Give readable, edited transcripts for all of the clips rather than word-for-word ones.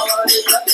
Hare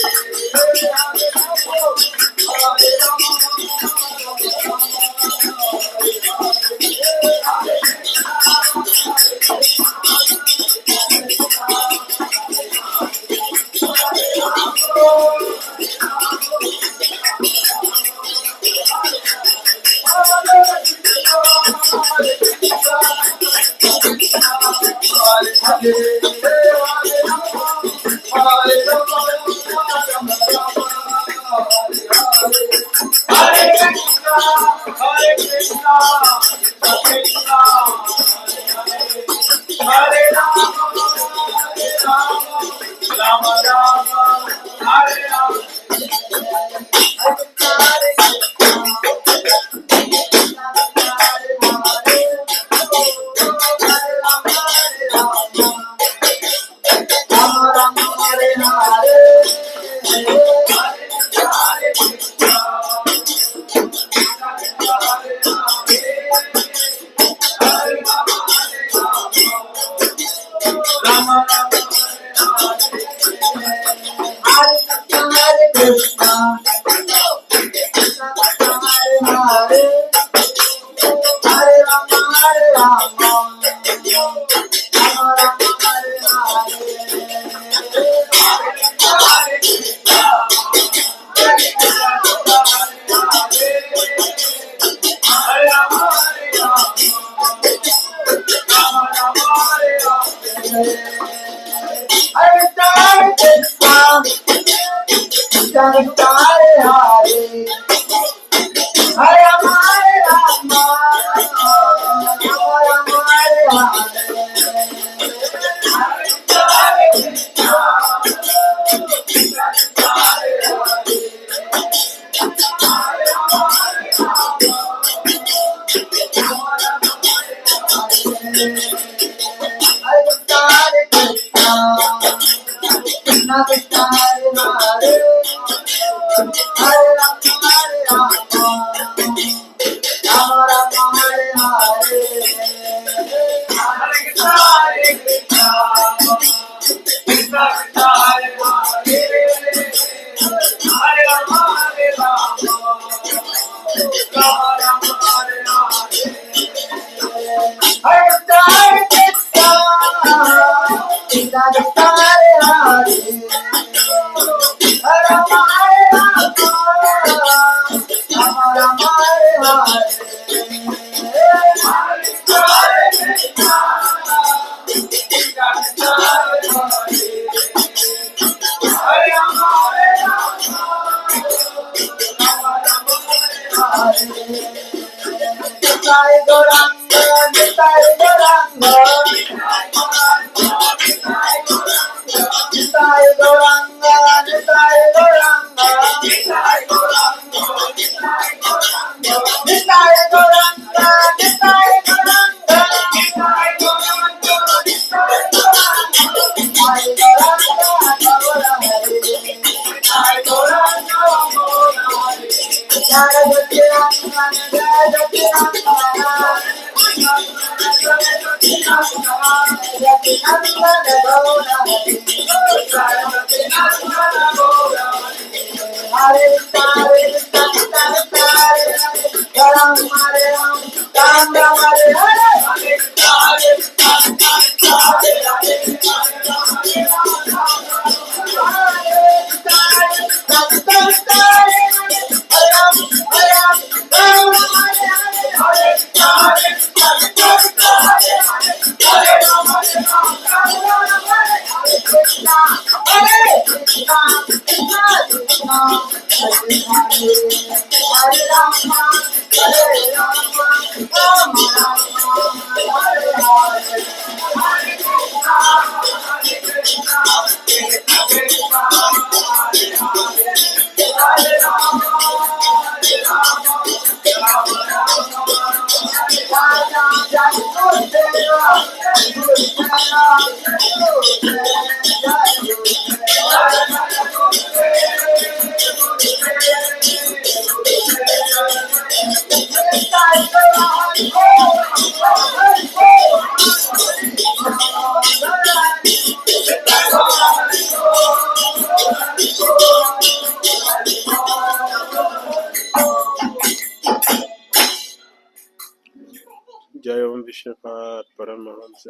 जय ओम Vishnupad Paramhans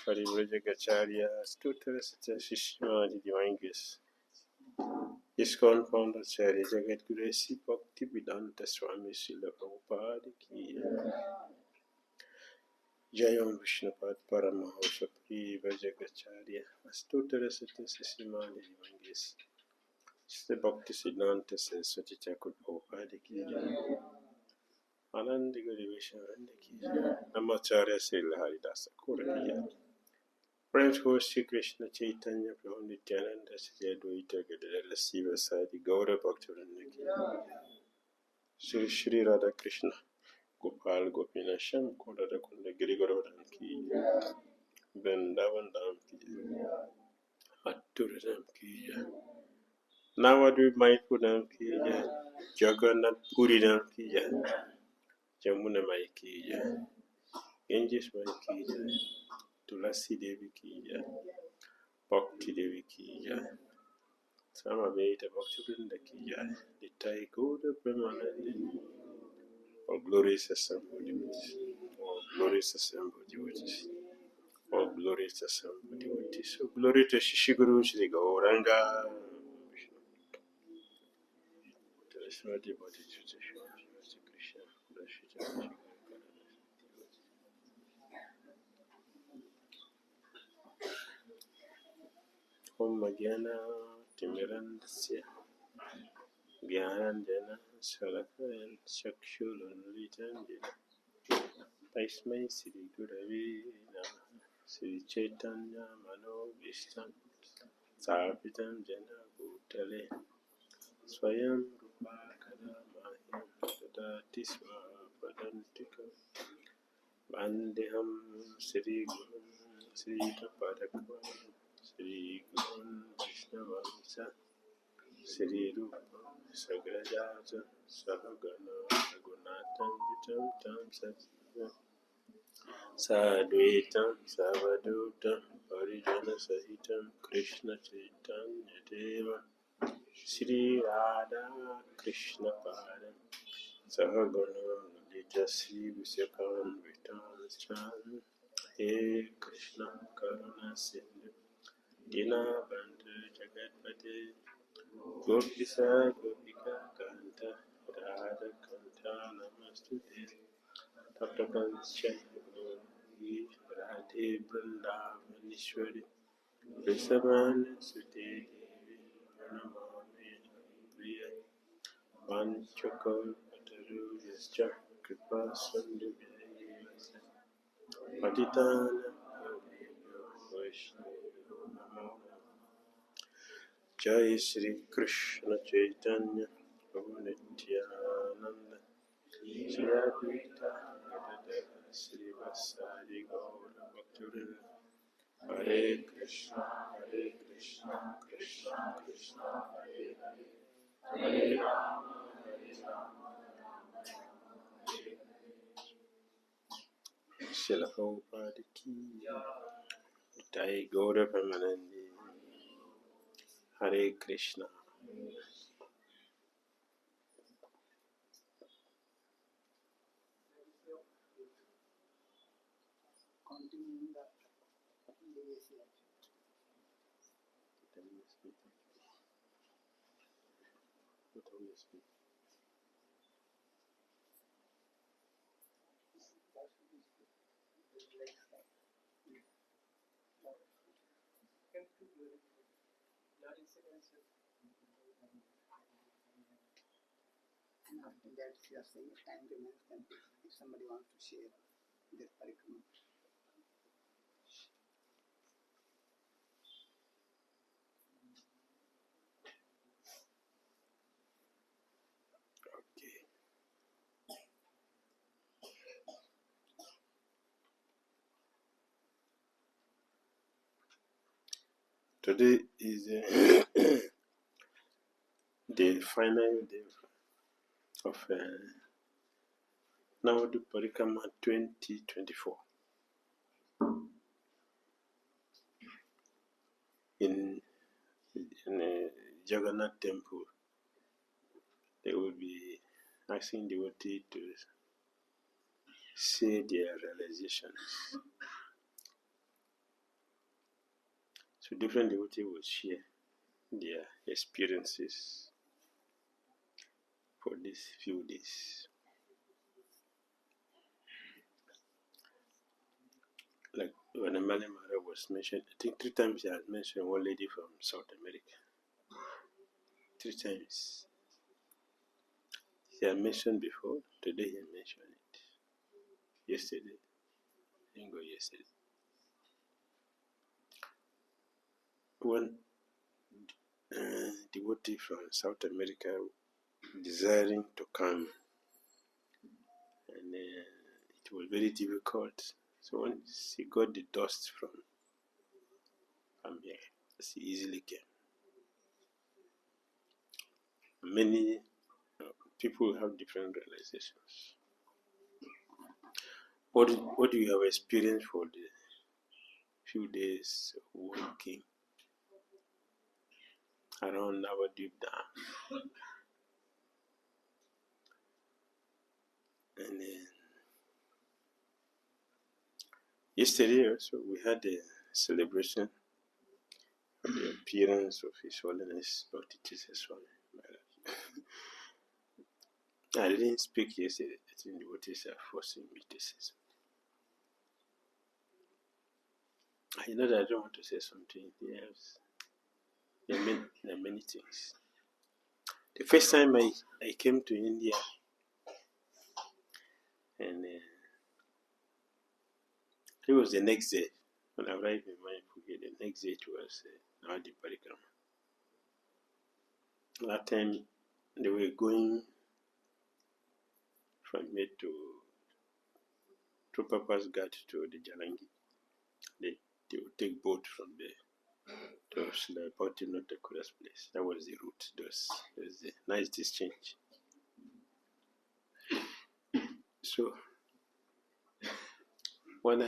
Parivrajakacharya Stutara Satya Shishmadi Divine Grace. ISKCON Founder Acharya Jagat Guru Sri Bhakti Tirtha Swami Srila Prabhupada Ki Jai Om Vishnupad Paramahansa Parivrajakacharya Stutara Satya Shishmadi Divine Grace. Sri Bhakti Siddhanta Saraswati Thakur Prabhupada Ki Jai. Ananda Guru Vishnupad Ki Jai. Namacharya Srila Haridasa Kura Ki Jai. Praise Lord Shri Krishna Chaitanya Prabhu Nityananda Shri Advaita Gadadara Siva Sadi Gaura Bhaktivinoda Ki Shri Shri Radha Krishna Gopal Gopina Sham Kodara Kunda Giri Gauravan Ki Vrindavan Dham Ki Mathura Dham Ki Navadvip Mayapur Dham Ki Jagannath Puri Dham Ki Jamuna Mai Ki Ganges Mai Ki Tulasi Devi Ki Bhakti Devi Ki Samaveta Bhaktivinoda Ki Nitai Gaura Premanandi. All glorious assembled devotees. All glorious assembled devotees. All glorious assembled devotees. So glory to Shishiguru Shri Gauranga. Saraswati Bhakti Tirtha Swami Shri Krishna. Shri Om Magyana Timirandasya Gyanandjana Salakayan Chakshulunritanjana Tasmai Sri Gurave Namaha Sri Chaitanya Manobishtam Sapitam Jana Bhutale Swayam Rupa Kadamahyam Dadati Swapadantika Vandeham Sri Gurun Sri Tapadakvam Sri Gurun Vaishnavamsa Sri Rupa Sagrajata Sahagana Raghunathan Vitam Tam Satsya Sadvaitam Savadutam Parijana Sahitam Krishna Chaitanya Deva Sri Radha Krishna Padam Sahagana Lita Sri Visyakam Vitam Chan He Krishna Karuna Sindhu Dina Bandhu Jagatpate Gopisa Gopika Kanta Radha Kanta Namastute Taptapancha Gauri Radhe Vrindavaneshwari Vrisavan Sute Devi Pranamami Priya Vanchakal Pataru Yascha Kripa Sandhu Vyasa Patitana Vaishnava Namo Jai Shri Krishna Chaitanya Prabhu Nityananda Shri Advaita Gadadara Shri Vasari Gaura Bhaktivinoda Hare Krishna Krishna Krishna Hare Hare Hare Rama Srila Prabhupada Ki Jai Gaura Premanandi Hare Krishna. Continuing the previous lecture. And after that, if you are saying time remains, then if somebody wants to share their parikrama. Okay. Today is the final day of Navadu Parikama 2024 in Jagannath Temple. They will be asking devotees to say their realizations. So different devotees will share their experiences for these few days. Like when Maharaj was mentioned, I think 3 times he had mentioned one lady from South America. 3 times. He had mentioned before, today he mentioned it. Yesterday, I didn't go yesterday. one devotee from South America desiring to come, and it was very difficult. So once he got the dust from here, he easily came. Many people have different realizations. What do you have experienced for the few days walking around our deep dam? And yesterday also we had a celebration of the appearance of His Holiness Bhakti Tirtha Swami, Maharaj. I didn't speak yesterday. I think devotees are forcing me to say something. I know that I don't want to say something. Yes, there are many things. The first time I came to India, and it was the next day when I arrived in Mayapur. The next day it was Navadi Parikrama. That time they were going from here to Papa's Ghat to the Jalangi. They would take boat from there to Bhakti Tirtha Swami's place. That was the route. There was a nice exchange. So when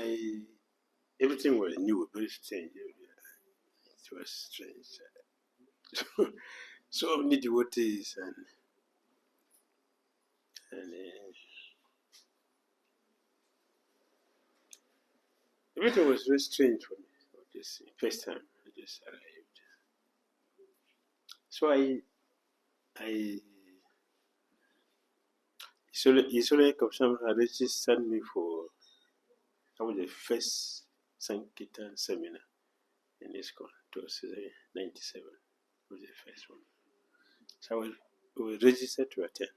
everything was new, very strange. It was strange. So many devotees and everything was very strange for me. This first time I just arrived. So Isolde Kapsam had registered me for the first Sankirtan seminar in ISKCON. It was 97. It was the first one. So I was registered to attend.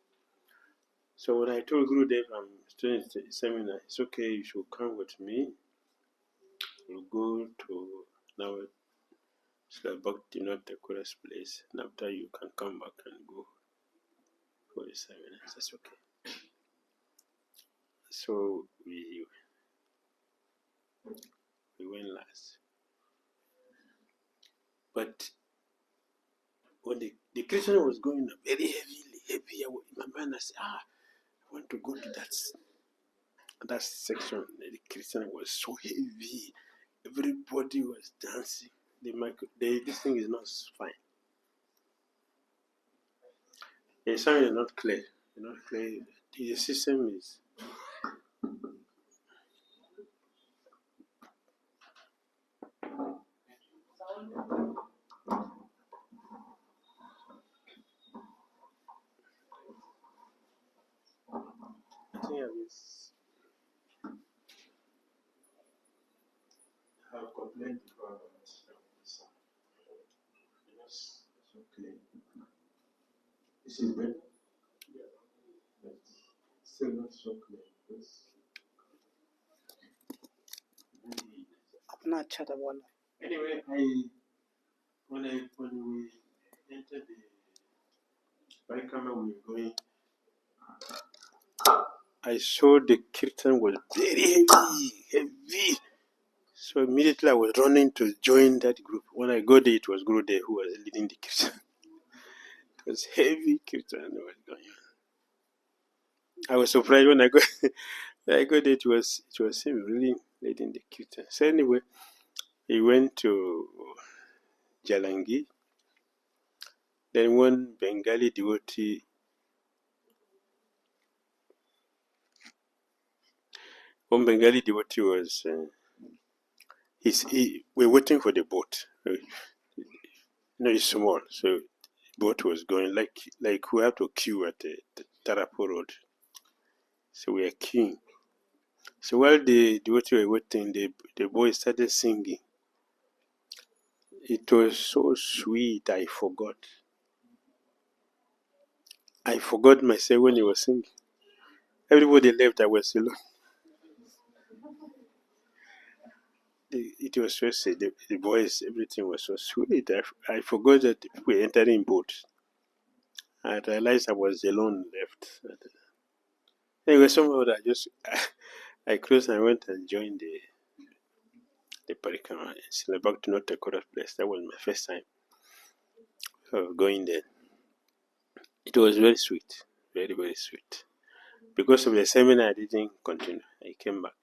So when I told Gurudev I'm studying the seminar, it's okay, you should come with me. We'll go to now Bhakti Tirtha Swami's place, and after you can come back and go for the seminar. That's okay. So we went last. But when the Christian was going up very heavy, my mind I said, I want to go to that section. The Christian was so heavy. Everybody was dancing. This thing is not fine. The sound is not clear. The system is. I think I have complained before about this. It's okay. This is better. Yeah. But still not so clear. अपना अच्छा था बोलना. Anyway, when we entered the Parikama, we were going. I saw the kirtan was very heavy. So immediately I was running to join that group. When I got there, it was Gurudev who was leading the kirtan. It was heavy kirtan was going on. I was surprised when I got there. It was him really leading the kirtan. So anyway, he went to Jalangi. Then one Bengali devotee. One Bengali devotee was. We're waiting for the boat. It's small, so boat was going like we have to queue at the Tarapo Road. So we are queuing. So while the devotee were waiting, the boy started singing. It was so sweet, I forgot. I forgot myself when he was singing. Everybody left, I was alone. it was so sad. The voice, everything was so sweet. I forgot that we were entering boat. I realized I was alone left. Anyway, somehow I closed and I went and joined the parikama. It's in the Bhakti Tirtha place. That was my first time going there. It was very sweet, very, very sweet. Because of the seminar, I didn't continue. I came back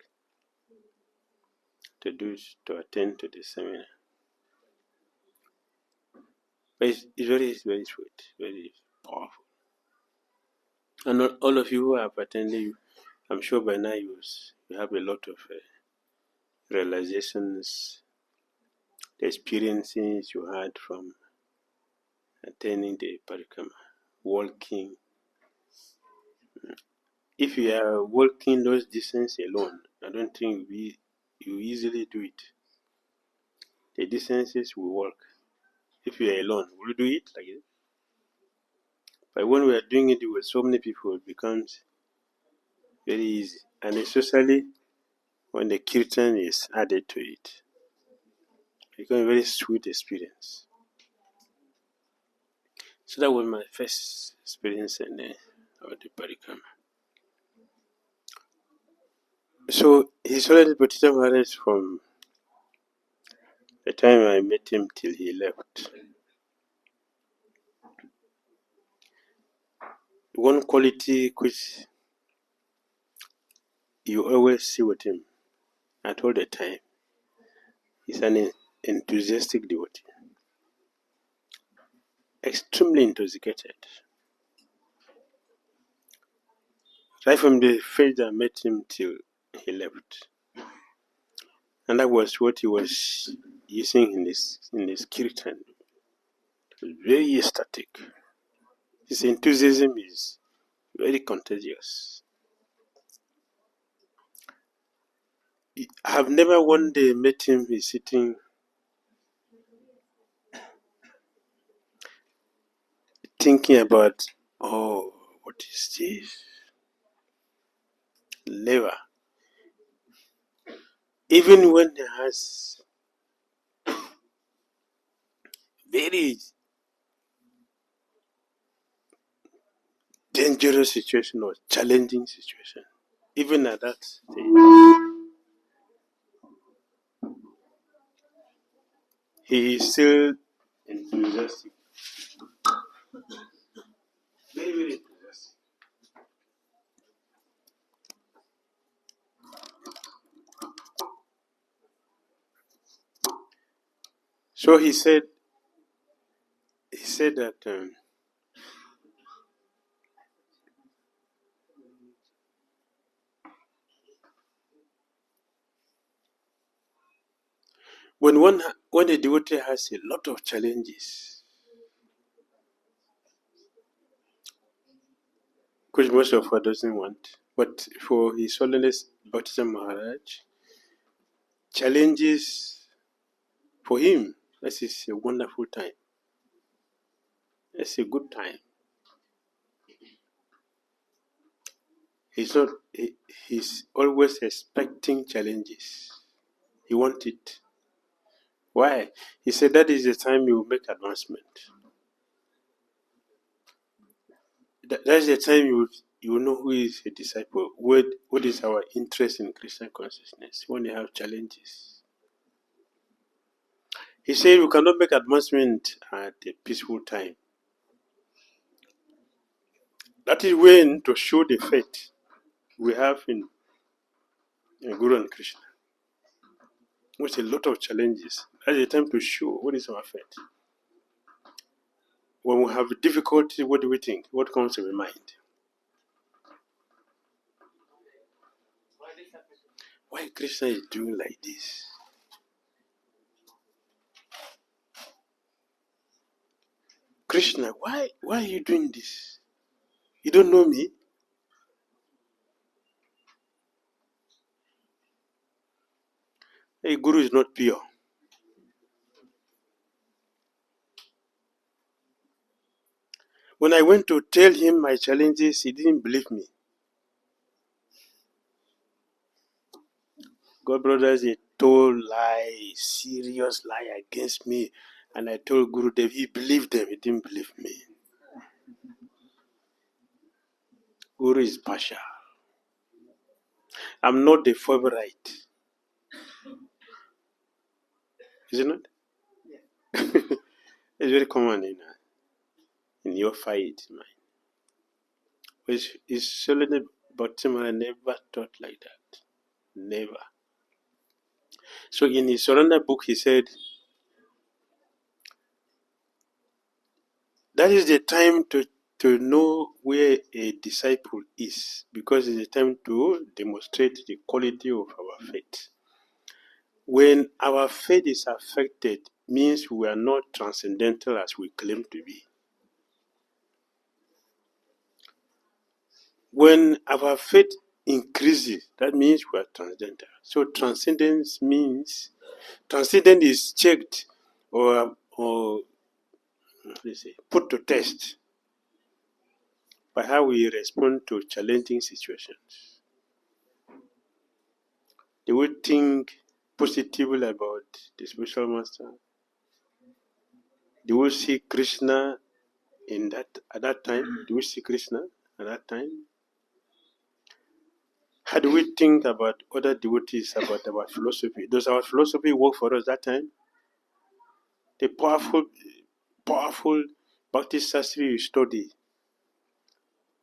to attend to the seminar. But it's very, very sweet, very powerful. And all of you who have attended, I'm sure by now you have a lot of realizations, the experiences you had from attending the parikama, walking. If you are walking those distances alone, I don't think you easily do it. The distances we walk. If you are alone, will you do it like this? But when we are doing it with so many people, it becomes very easy. And especially when the kirtan is added to it. It becomes a very sweet experience. So that was my first experience of the parikama. So he's already Bhakti Maharaj from the time I met him till he left. One quality which you always see with him at all the time is an enthusiastic devotee. Extremely intoxicated. Right from the first I met him till he left. And that was what he was using in his kirtan. It was very ecstatic. His enthusiasm is very contagious. I have never one day met him, he's sitting thinking about, oh, what is this? Never. Even when he has very dangerous situation or challenging situation, even at that stage, he is still enthusiastic. Very, very enthusiastic. So he said that when a devotee has a lot of challenges, which most of us doesn't want, but for His Holiness Bhakti Maharaj, challenges for him, this is a wonderful time. It's a good time. He's always expecting challenges. He wants it. Why? He said that is the time you will make advancement. That's the time you will know who is a disciple. What is our interest in Christian consciousness when you have challenges? He said you cannot make advancement at a peaceful time. That is when to show the faith we have in Guru and Krishna. With a lot of challenges. That's the time to show what is our faith. When we have difficulty, what do we think? What comes to our mind? Why Krishna is doing like this? Krishna, why are you doing this? You don't know me? Hey, Guru is not pure. When I went to tell him my challenges, he didn't believe me. God, brothers, told lie, serious lie against me, and I told Gurudev, he believed them, he didn't believe me. Guru is partial. I'm not the favorite. Is it not? Yeah. It's very common in your fight, man. It's certainly, but I never thought like that. Never. So in his surrender book, he said, that is the time to know where a disciple is, because it's the time to demonstrate the quality of our faith. When our faith is affected, means we are not transcendental as we claim to be. When our faith increases, that means we are transcendental. So transcendence is checked or let's say, put to test by how we respond to challenging situations. Do we think positively about the spiritual master? Do we see Krishna at that time? Do we see Krishna at that time? How do we think about other devotees, about our philosophy? Does our philosophy work for us that time? The powerful Bhakti Sastri you study,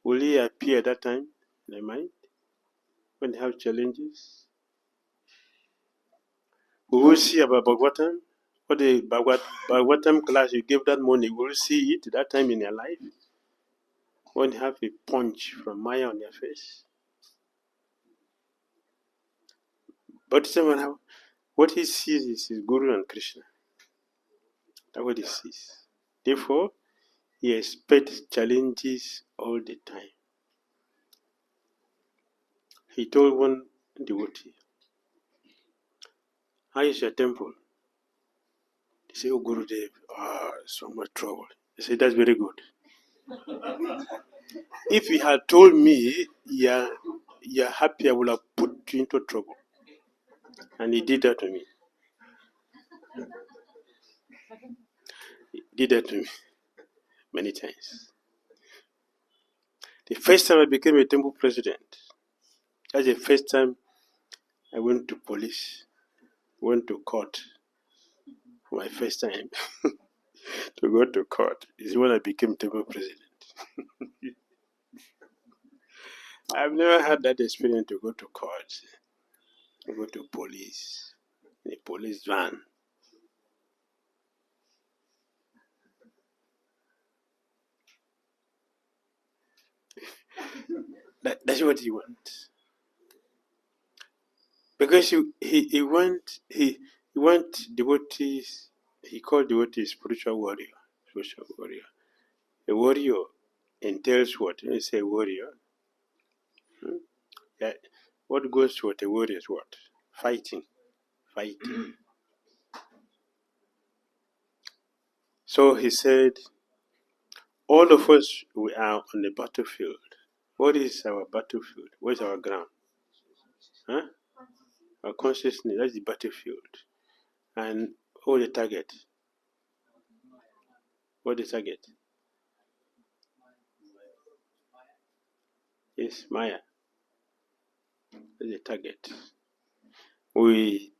will he appear at that time in the mind when they have challenges? We will see about Bhagavatam, or the Bhagavatam class you gave that morning, we will see it that time in your life when you have a punch from Maya on your face. But what he sees is his Guru and Krishna. That's what he sees. Therefore, he expects challenges all the time. He told one devotee, how is your temple? He said, oh Gurudev, so much trouble. He said, that's very good. If he had told me you're happy, I would have put you into trouble. And he did that to me. He did that to me many times. The first time I became a temple president, that's the first time I went to police, went to court for my first time. To go to court is when I became temple president. I've never had that experience to go to court, to go to police, in a police van. That's what he wants. Because he wants devotees, he called devotees spiritual warrior. Spiritual warrior. A warrior entails what? When you say warrior, yeah, what goes to what a warrior is what? Fighting. So he said, all of us, we are on the battlefield. What is our battlefield? What is our ground? Our consciousness, that's the battlefield. And what the target? What is the target? Yes, Maya. That's the target. We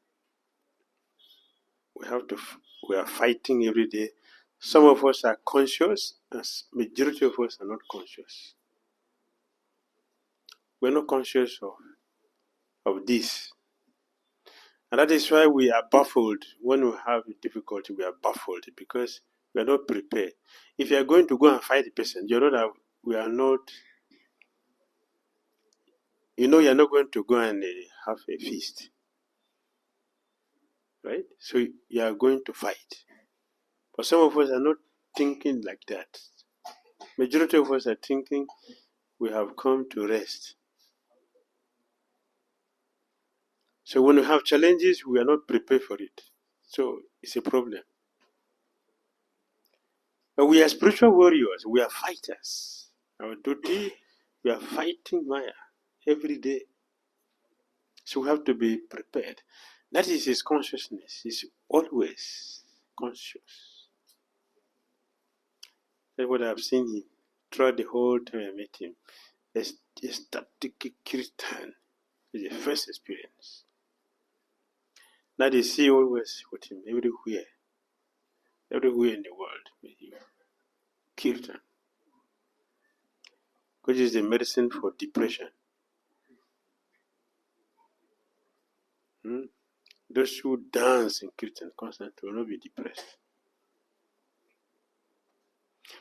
are fighting every day. Some of us are conscious, and majority of us are not conscious. We're not conscious of this. And that is why we are baffled. When we have difficulty, we are baffled because we are not prepared. If you are going to go and fight a person, you are not going to go and have a feast. Right? So you are going to fight. But some of us are not thinking like that. Majority of us are thinking we have come to rest. So when we have challenges, we are not prepared for it. So it's a problem. But we are spiritual warriors. We are fighters. Our duty, we are fighting Maya every day. So we have to be prepared. That is his consciousness. He's always conscious. That's what I've seen him throughout the whole time I met him. A static kirtan is the first experience. That is he always with him everywhere in the world with him. Kirtan, which is the medicine for depression. Those who dance in kirtan constantly will not be depressed.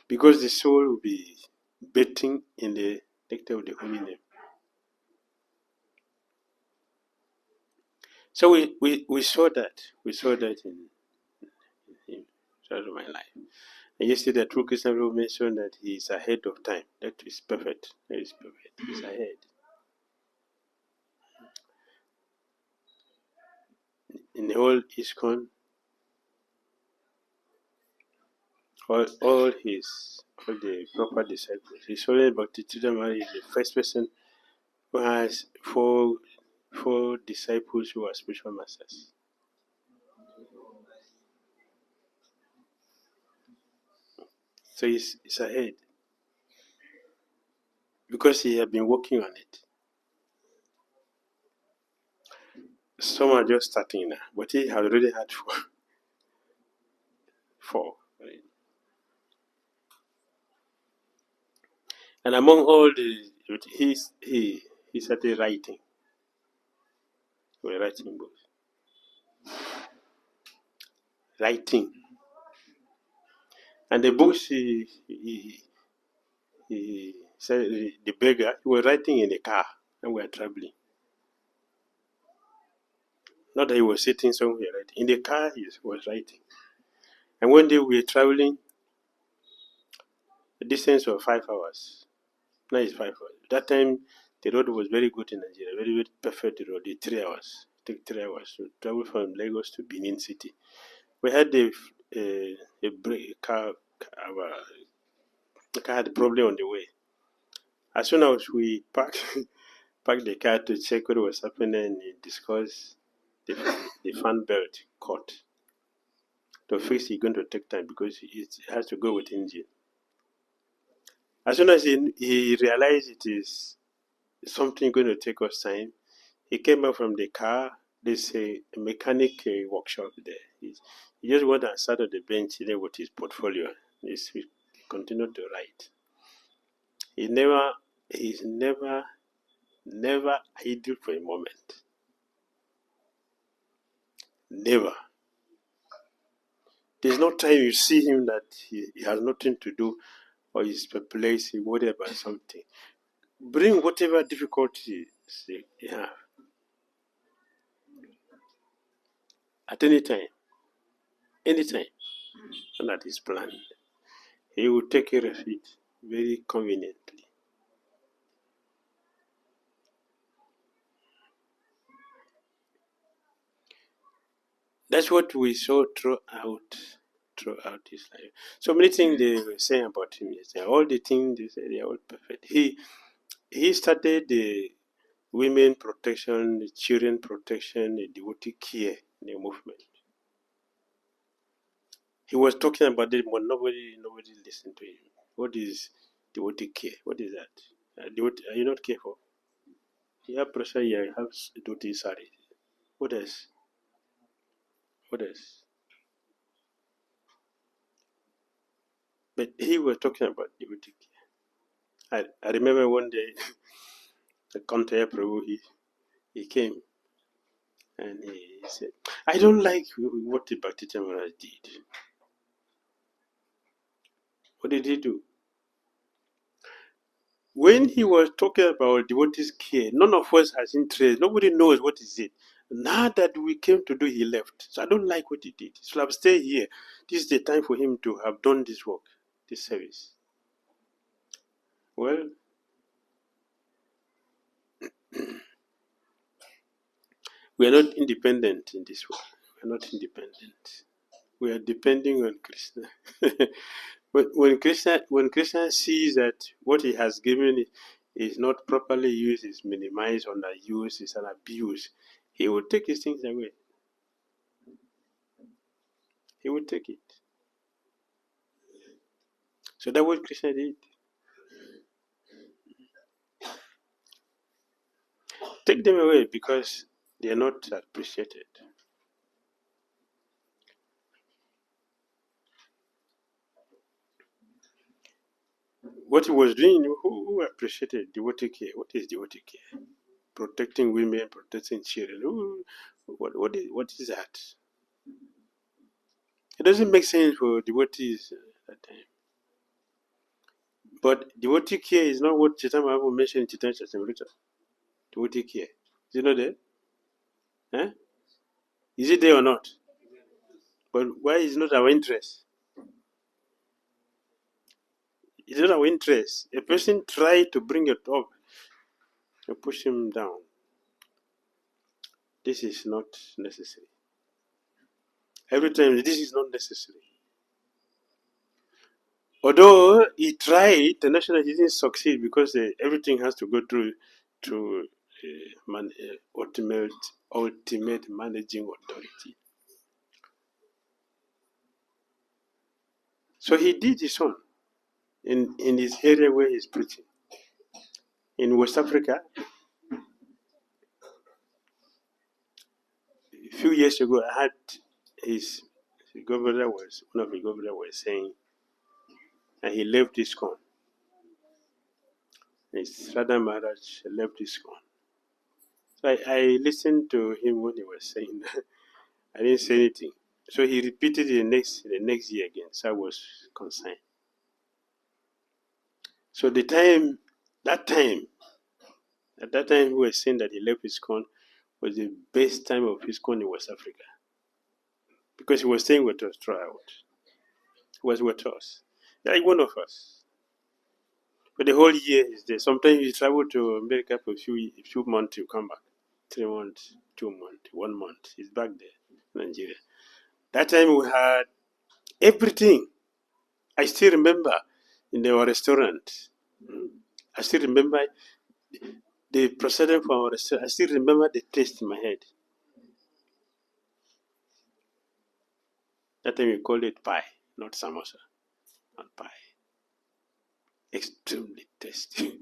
Because the soul will be bathing in the nectar of the holy name. So we saw that. We saw that in throughout my life. And yesterday, True Christian Guru mentioned that he is ahead of time. That is perfect. That is perfect. He is ahead. In the whole ISKCON, all the proper disciples. His Holiness Bhakti Tirtha Swami is the first person who has four disciples who are spiritual masters. So he's ahead. Because he has been working on it. Some are just starting now, but he has already had four. And among all he started writing. We were writing books. Writing. And the books he said, the beggar, he was writing in the car and we were traveling. Not that he was sitting somewhere writing. In the car he was writing. And one day we were traveling a distance of 5 hours. Now it's 5 hours. That time the road was very good in Nigeria, very, very perfect road. It's 3 hours. It took 3 hours to travel from Lagos to Benin City. We had the car had a problem on the way. As soon as we parked the car to check what was happening, he discussed the fan belt caught. To fix it's going to take time because it has to go with engine. As soon as he realized it is something going to take us time, he came out from the car. There's a mechanic workshop there. He just went and sat on the bench there with his portfolio. He continued to write. He's never idle for a moment. Never. There's no time you see him that he has nothing to do or he's perplexed, he worried about something. Bring whatever difficulties you have. At any time. Anytime. And that is planned. He will take care of it very conveniently. That's what we saw throughout his life. So many things they were saying about him. All the things they said, they are all perfect. He started the women protection, the children protection, the devotee care in the movement. He was talking about it, but nobody listened to him. What is devotee care? What is that? Are you not careful? You have pressure here, you have devotee sari. What else? What else? But he was talking about devotee care. I remember one day, the Kantaya Prabhu, he came and he said, I don't like what the Bhakti Maharaj did. What did he do? When he was talking about devotees' care, none of us has interest. Nobody knows what is it. Now that we came to do, he left. So I don't like what he did. He should have stayed here. This is the time for him to have done this work, this service. Well, we are not independent in this world. We are not independent. We are depending on Krishna. when Krishna sees that what he has given is not properly used, is minimized, underused, is an abuse, he will take his things away. he would take it. So that's what Krishna did. Take them away because they are not appreciated. What he was doing, who appreciated devotee care? What is devotee care? Protecting women, protecting children. What is that? It doesn't make sense for devotees at that time. But devotee care is not what Chaitanya Mahaprabhu mentioned in Chaitanya Charitamrita. Devotee care. Is it not there? Huh? Is it there or not? But why is it not our interest? It's not our interest. A person try to bring it up and push him down. This is not necessary. Every time, this is not necessary. Although he tried, internationally he didn't succeed because everything has to go through to ultimate managing authority. So he did his own in his area where he's preaching. In West Africa, a few years ago, I had one of the governor was saying, and he left this con. His Radha Maharaj left this con. So I listened to him when he was saying that. I didn't say anything. So he repeated it the next year again. So I was concerned. So at that time, he was saying that he left his con was the best time of his con in West Africa. Because he was staying with us throughout. He was with us. Like one of us. But the whole year is there. Sometimes he traveled to America for a few months to come back. 3 months, 2 months, 1 month. He's back there in Nigeria. That time we had everything. I still remember in our restaurant. I still remember the procedure for our restaurant. I still remember the taste in my head. That time we called it pie, not samosa, not pie. Extremely tasty.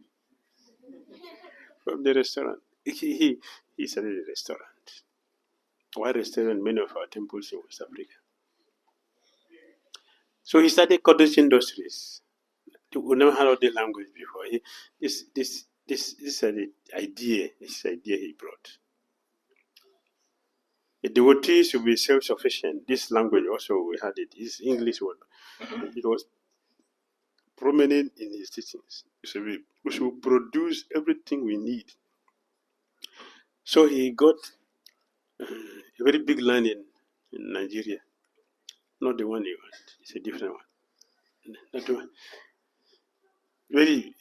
From the restaurant. He started a restaurant. Why restaurant? Many of our temples in West Africa. So he started cottage industries. We never heard of the language before. This is an idea. This idea he brought. The devotees will be self-sufficient. This language also we had it. This English word. It was prominent in his teachings. We should produce everything we need. So he got a very big land in Nigeria. Not the one he want. It's a different one. Not the one. Very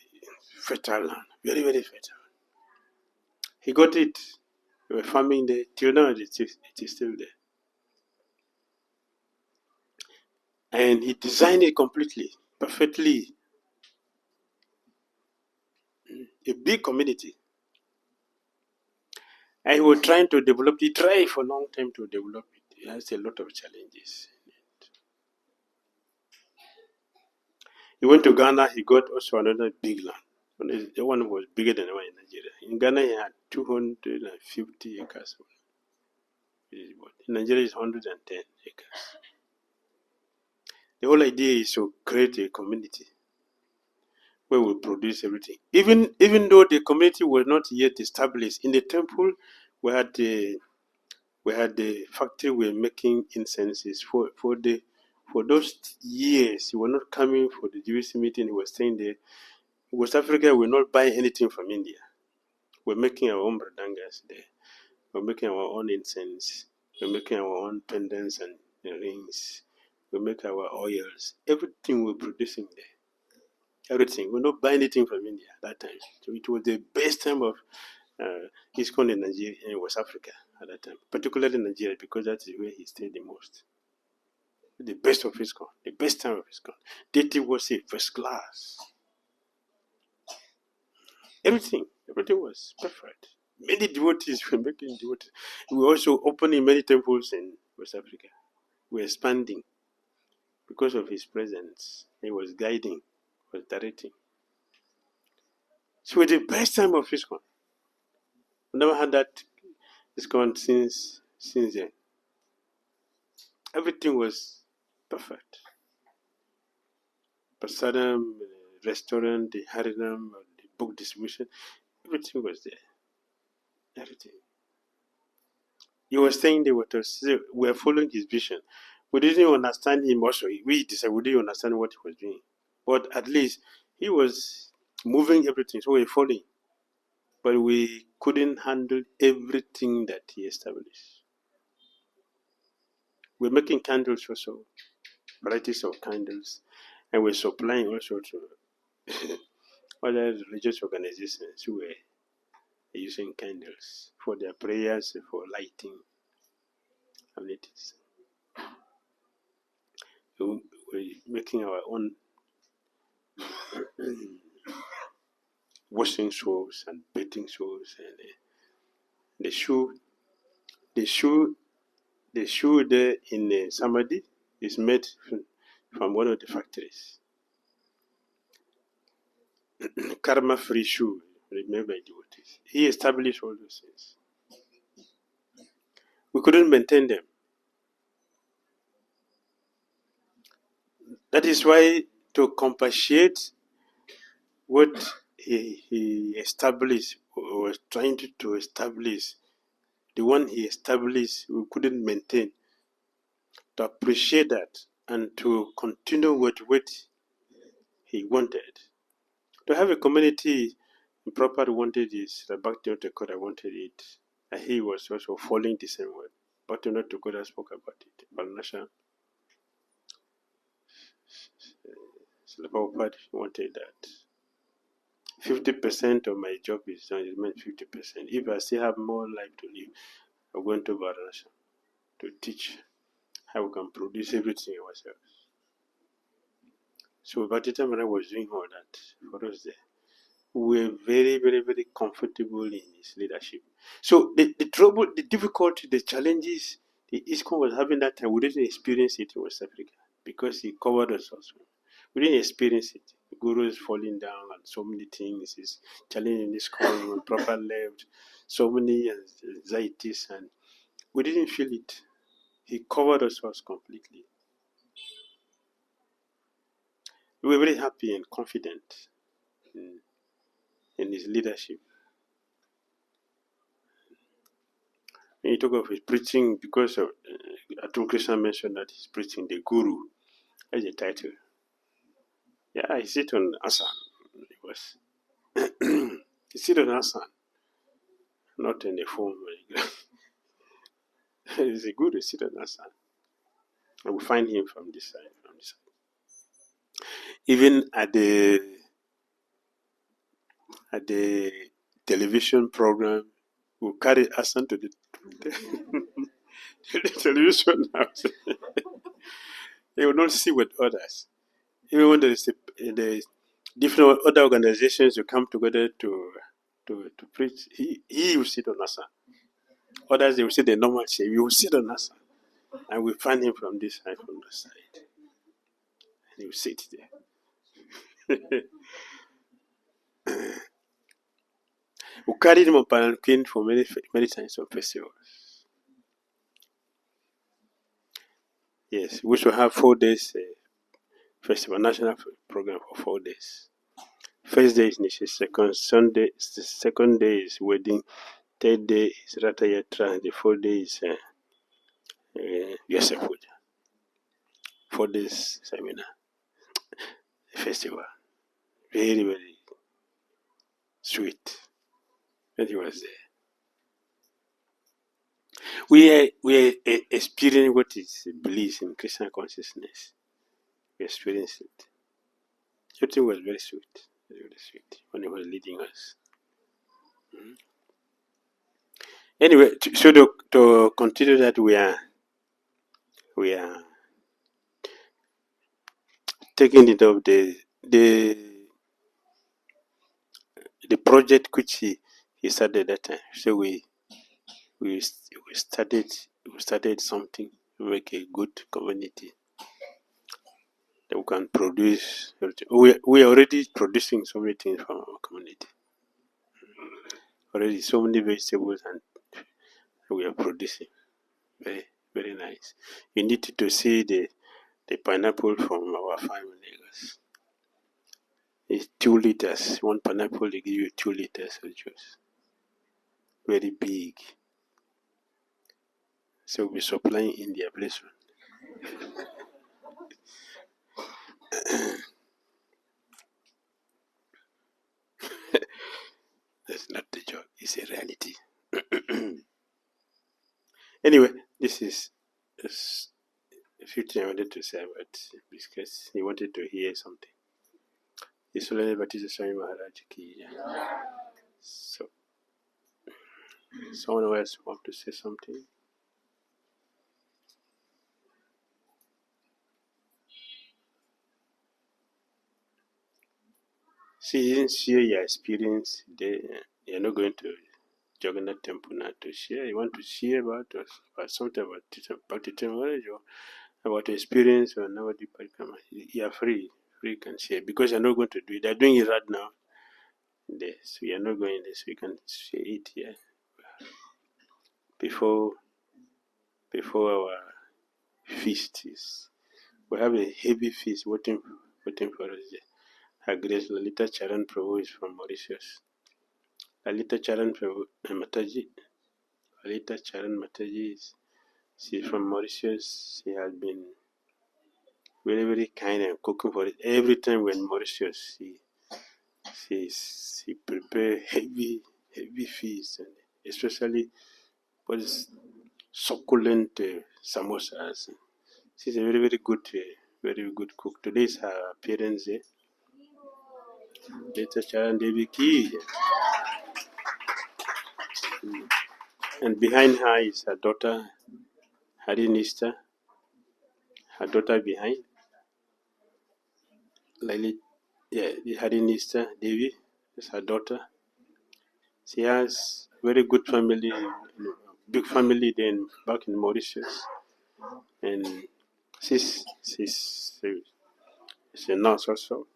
fertile land. Very, very fertile. He got it. They were farming there. Till now, it is still there. And he designed it completely, perfectly. A big community. And he was trying to develop it. He tried for a long time to develop it. It has a lot of challenges in it. He went to Ghana. He got also another big land. The one was bigger than the one in Nigeria. In Ghana, he had 250 acres. In Nigeria, it's 110 acres. The whole idea is to create a community where we produce everything. Even though the community was not yet established, in the temple, we had the factory we were making incenses for those years. He was not coming for the Jewish meeting. He was staying there. In West Africa, we not buy anything from India. We're making our own bradangas there. We're making our own incense. We're making our own pendants and rings. We make our oils. Everything we're producing there. Everything. We not buy anything from India at that time. So it was the best time of ISKCON in Nigeria, in West Africa at that time, particularly in Nigeria, because that is where he stayed the most. The best of ISKCON, the best time of ISKCON. Deity was a first class. Everything was perfect. Many devotees were making devotees. We were also opening many temples in West Africa. We're expanding. because of his presence. He was guiding, was directing. So it was the best time of ISKCON. We never had that ISKCON since then. Everything was perfect. Prasadam, the restaurant, the harinam, the book distribution, everything was there. Everything. He was saying we were following his vision. We didn't understand him also. We decided we didn't understand what he was doing. But at least he was moving everything, so we were following. But we couldn't handle everything that he established. We're making candles also, varieties of candles, and we're supplying also to other religious organizations who were using candles for their prayers, for lighting amenities. So we're making our own washing shows and bathing shows, and the shoe there in Samadhi is made from one of the factories. Karma-free shoe, remember devotees. He established all those things. We couldn't maintain them. That is why, to compensate what he established, or was trying to establish, the one he established, we couldn't maintain. To appreciate that and to continue with what he wanted. To have a community Prabhupada wanted this, the Bhakti Tirtha wanted it, and he was also following the same way. Bhakti Tirtha spoke about it. Balnasha, the Prabhupada wanted that. 50% of my job is done, it meant 50%. If I still have more life to live, I'm going to Varanasi to teach how we can produce everything ourselves. So Bhakti Tirtha was doing all that for us there. We were very, very, very comfortable in his leadership. So the trouble, the difficulty, the challenges the ISKCON was having that time, we didn't experience it in West Africa because he covered us also. We didn't experience it. The guru is falling down and so many things. He's challenging ISKCON when proper left, so many anxieties, and we didn't feel it. He covered us completely. We were very happy and confident in his leadership. When you talk of his preaching, because of Atul Krishna mentioned that he's preaching the Guru as a title. Yeah, he sit on Asan. He sit on Asan, not in the form. He's a Guru, sit on Asan. And we find him from this side. Even at the television program, we carry Asan to the television house. They will not see with others. Even when there is the different other organizations who come together to preach, he will sit on Asan. Others, they will sit the normal shape. You will sit on Asan. And we find him from this side, from that side. And he will sit there. We carried him on palanquin for many times on festivals. Yes, we should have 4 days festival, national program for 4 days. First day is Nisha, second day is wedding, third day is Ratha Yatra, the 4th day is Yasa Puja. 4 days seminar, festival. Very, very sweet. And he was there. We are experiencing what is belief in Krishna consciousness. We experienced it. Everything was very sweet, when he was leading us. Anyway, so to continue that, we are taking it up the project which he started that time. So we started something to make a good community. we can produce. We are already producing so many things from our community. Already so many vegetables and we are producing. Very, very nice. You need to see the pineapple from our farm in Lagos. It's 2 liters. One pineapple, they give you 2 liters of juice. Very big. So we're supplying India very soon. That's not the joke, it's a reality. Anyway, this is a few things I wanted to say about because he wanted to hear something. It's only Bhakti Tirtha Swami Maharaj ki. So, someone else want to say something? See, you didn't share your experience. You're not going to Jagannath Temple now to share. You want to share about something about Bhakti Tirtha Maharaj or about experience or nobody Parikama. You are free. You can share because you're not going to do it. They're doing it right now. So you're not going there, so you can share it here before our feast is. We have a heavy feast waiting for us there. Her Grace Lalita Charan Prabhu is from Mauritius. Lalita Charan Prabhu Mataji. Lalita Charan Mataji she's from Mauritius. She has been very, very kind and cooking for it. Every time we're in Mauritius, she prepare heavy feast, and especially what is succulent samosas. She's a very, very good cook. Today is her appearance there. Later, Charan Devi Ki. And behind her is her daughter, Harinista. Her daughter behind. Lalit, the Harinista Devi is her daughter. She has very good family, big family then back in Mauritius. And she's a nurse also.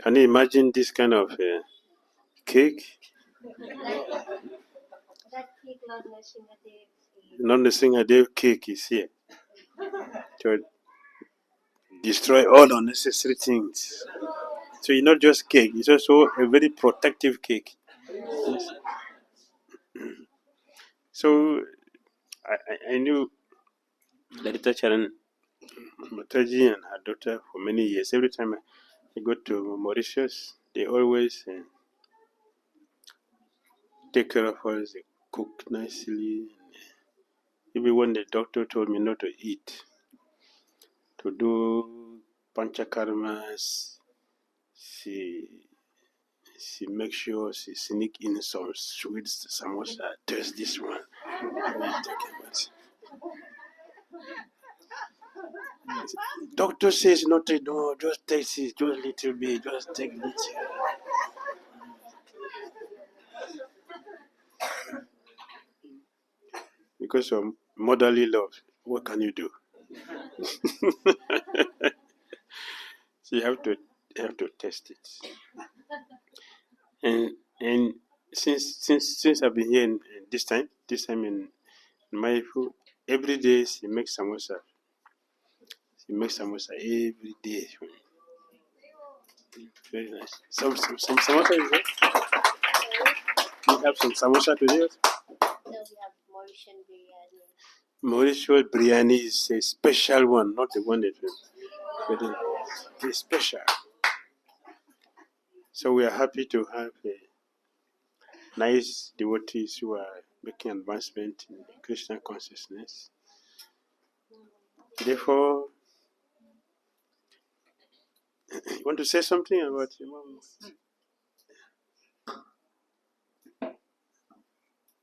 Can you imagine this kind of cake? Not the Singadev cake is here to destroy all unnecessary things. So it's not just cake; it's also a very protective cake. Yes. So I knew Lalita Charan Mataji and her daughter for many years. Every time I go to Mauritius, they always take care of us. They cook nicely. Even when the doctor told me not to eat, to do panchakarmas, she makes sure she sneak in some sweets, samosa, taste this one. Doctor says not to do, just taste it, just a little bit, just take it. Because of motherly love, what can you do? So you have to test it. And since I've been here in this time in Maifu, every day she makes samosa. She makes samosa every day. Very nice. Some samosa is there? You have some samosa today? No, we have Mauritian biryani. Mauritian biryani is a special one, not the one that very special. So we are happy to have nice devotees who are making advancement in Krishna consciousness. Therefore, you want to say something about your mom?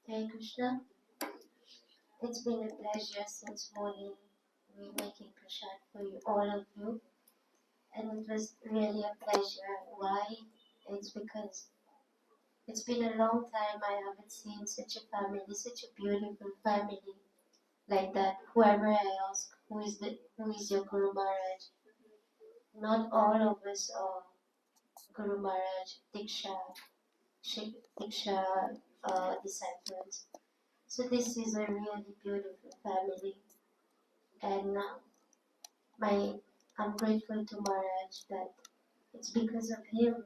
Hare Krishna. It's been a pleasure since morning making prasad for you, all of you. And it was really a pleasure. Why? It's because it's been a long time I haven't seen such a family, such a beautiful family like that. Whoever I ask, who is your Guru Maharaj? not all of us are Guru Maharaj Diksha disciples. So this is a really beautiful family, and I'm grateful to Maharaj that it's because of him,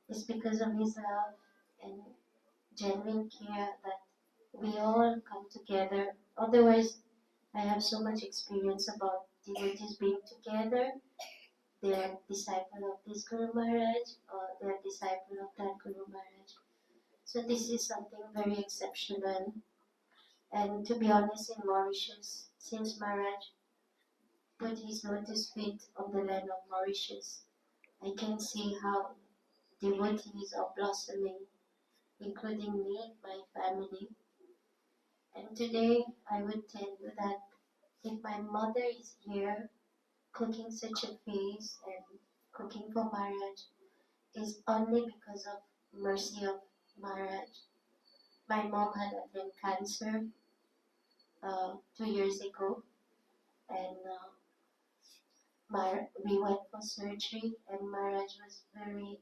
it's because of his love and genuine care that we all come together. Otherwise, I have so much experience about devotees being together. They are disciple of this Guru Maharaj, or they are disciple of that Guru Maharaj. So this is something very exceptional. And to be honest, in Mauritius, since Maharaj put his lotus feet on the land of Mauritius, I can see how devotees are blossoming, including me, my family. And today I would tell you that if my mother is here cooking such a feast and cooking for Maharaj, is only because of mercy of Maharaj. My mom had advanced cancer 2 years ago, and we went for surgery, and Maharaj was very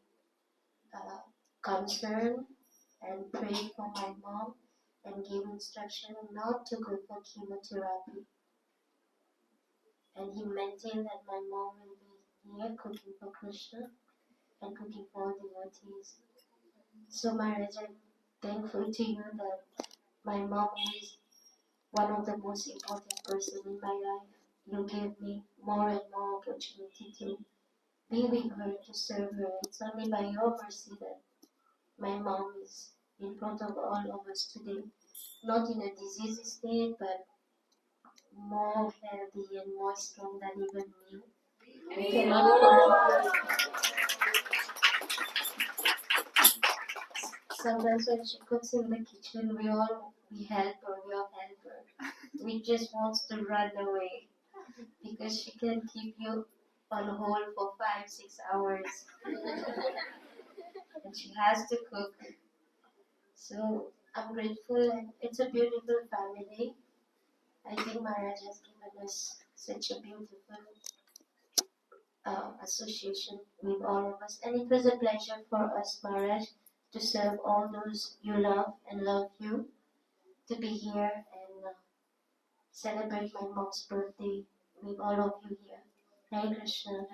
concerned and prayed for my mom and gave instruction not to go for chemotherapy. And he maintained that my mom will be here cooking for Krishna and cooking for devotees. So Maharaj, I'm thankful to you that my mom is one of the most important person in my life. You gave me more and more opportunity to be with her, to serve her. It's only by your mercy that my mom is in front of all of us today. Not in a diseased state, but more healthy and more strong than even me. We cannot sometimes when she cooks in the kitchen, we help her, we all help her. We just wants to run away because she can keep you on hold for 5-6 hours. And she has to cook. So I'm grateful, and it's a beautiful family. I think Maharaj has given us such a beautiful association with all of us. And it was a pleasure for us, Maharaj, to serve all those you love and love you, to be here and celebrate my mom's birthday with all of you here. Hare Krishna.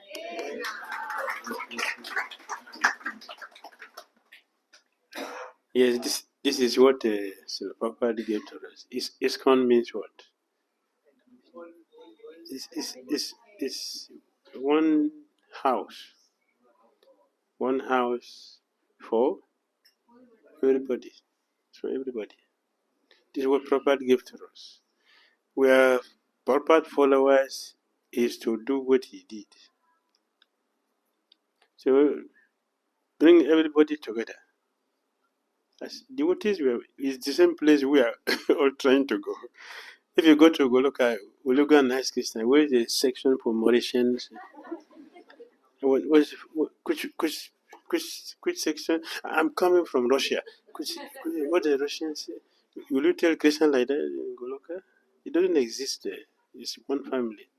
Yes, this is what Srila Prabhupada gave to us. ISKCON means what? It's one house. One house for everybody. For everybody. This is what Prabhupada gave to us. We are Prabhupada followers is to do what he did. So bring everybody together. As devotees, it's the same place we are all trying to go. If you go to Goloka, will you go and ask Krishna, where is the section for Mauritians? Which section? I'm coming from Russia. What the Russians say? Will you tell Krishna like that in Goloka? It doesn't exist there. It's one family.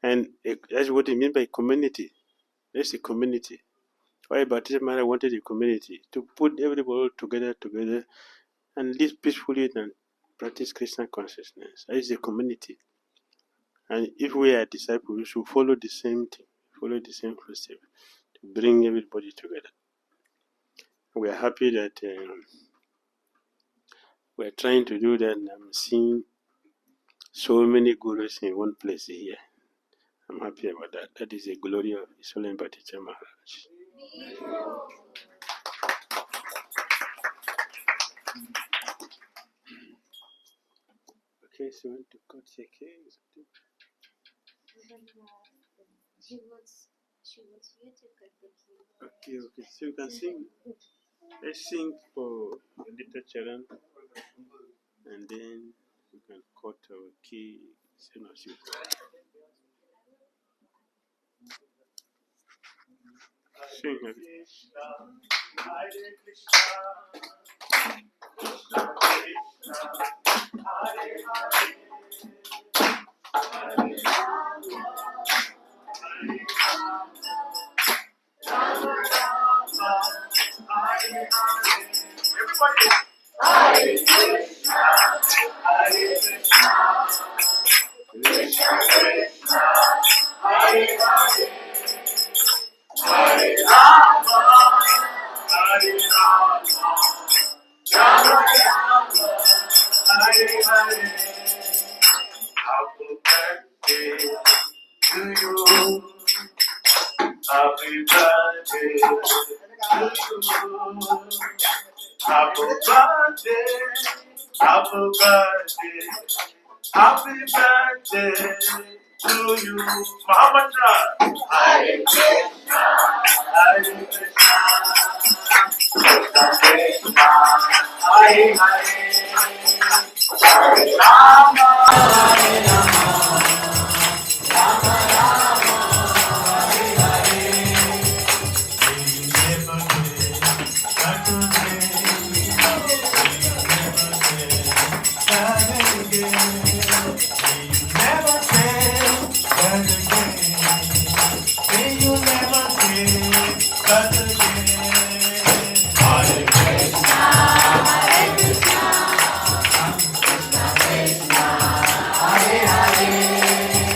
And that's what I mean by community. That's a community. Why Baptist Maharaj wanted a community to put everybody together and live peacefully and practice Krishna consciousness. That is a community. And if we are disciples, we should follow the same thing, follow the same footsteps to bring everybody together. We are happy that we are trying to do that, and I'm seeing so many gurus in one place here. I'm happy about that. That is a glory of His Holiness Bhakti Tirtha Maharaj. Okay, so you want to cut the cake or something? She wants you to cut the cake. Okay. So you can sing. Let's sing for a little charan, and then you can cut our cake. Sing as you go. Sing. Hare Krishna, Krishna Krishna, Hare Hare, Hare Rama, Hare Rama. Happy birthday to you. Happy birthday, happy birthday, happy birthday to you. Muhammad Raj. Hare Krishna, Hare Krishna, Krishna Krishna, Hare Hare,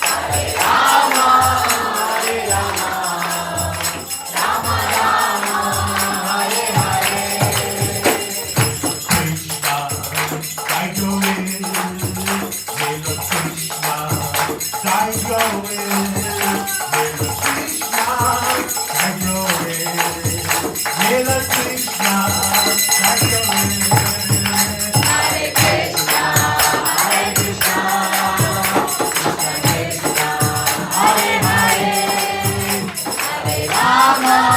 Hare Rama, Hare Rama, Rama Rama, Hare Hare. Rama